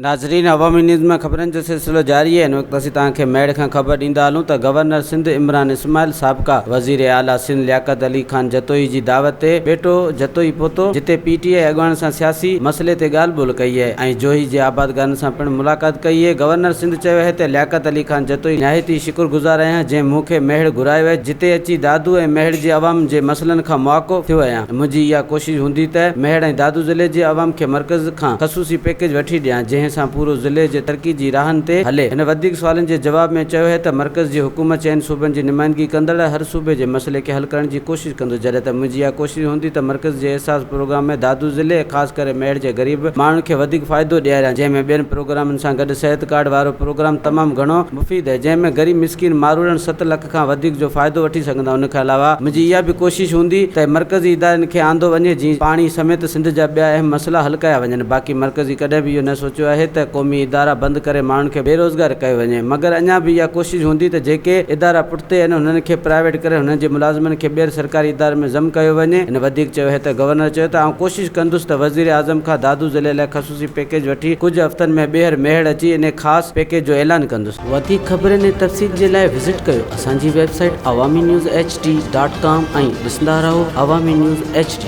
नाज़रीन, अवामी न्यूज़ में ख़बरनि जो सिलसिलो जारी है। इन वक़्तु असीं तव्हांखे मेड़ खां ख़बर ॾींदा हलूं त गवर्नर सिंध इमरान इस्माइल साबिक़ा वज़ीर आला सिंध लियाकत अली ख़ान जतोई जी दावत ते बेटो जतोई पहुतो, जिते पीटीआई अॻुवान सां सियासी मसइले ते ॻाल्हि ॿोल कई आहे ऐं जोही जे आबादगारनि सां पिणु मुलाक़ात कई आहे। गवर्नर सिंध चयो आहे त लियाकत अली ख़ान जतोई निहायत ई शुक्रगुज़ार आहियां जंहिं मूंखे मेड़ घुरायो आहे, जिते अची दादू ऐं मेड़ जे अवाम जे मसइलनि खां मुवाक़िफ़ थियो आहियां। मुंहिंजी इहा कोशिश हूंदी त मेड़ ऐं दादू ज़िले जे अवाम खे मर्कज़ खां ख़सूसी पैकेज वठी ॾियां, जंहिं सां पूरो ज़िले जे तरक़ी जी राहनि ते हले। हिन वधीक सवालनि जे जवाब में चयो है त मर्कज़ जी हुकूमत चइनि सूबनि जी नुमाइंदगी कंदड़ हर सूबे जे मसइले खे हल करण जी कोशिश कंदो, जॾहिं त मुंहिंजी इहा कोशिश हूंदी त मर्कज़ जे एहसास प्रोग्राम में दादू ज़िले ख़ासि करे मेड़ जे ग़रीब माण्हुनि खे वधीक फ़ाइदो ॾियारियां, जंहिंमें ॿियनि प्रोग्रामनि सां गॾु सिहत कार्ड वारो प्रोग्राम तमामु घणो मुफ़ीद आहे, जंहिंमें ग़रीब मिसकिन मारूड़नि 7 लख खां वधीक जो फ़ाइदो वठी सघंदा। उन खां अलावा मुंहिंजी इहा बि कोशिश हूंदी त मर्कज़ी इदारनि खे आंदो वञे, जीअं पाणी समेत सिंध जा ॿिया अहम मसइला हल कया वञनि। बाक़ी मर्कज़ी कॾहिं बि इहो न सोचियो आहे त क़ौमी इदारा बंदि करे माण्हुनि खे बेरोज़गार कयो वञे, मगर अञा बि इहा कोशिश हूंदी त जेके इदारा पुठिते आहिनि उन्हनि खे प्राइवेट करे हुननि जे मुलाज़िमनि खे ॿियर सरकारी इदारे में ज़म कयो वञे। हिन वधीक चयो है त गवर्नर चयो त आउं कोशिश कंदुसि त वज़ीर आज़म खां दादू ज़िले लाइ ख़सूसी पैकेज वठी कुझु हफ़्तनि में ॿीहर मेड़ अची इन ख़ासि पैकेज जो ऐलान कंदुसि। वधीक ख़बरनि ऐं तफ़सील जे लाइ विज़िट कयो असांजी वेबसाइट awamiNewsHD.com ऐं ॾिसंदा रहो अवामी न्यूज़ HD।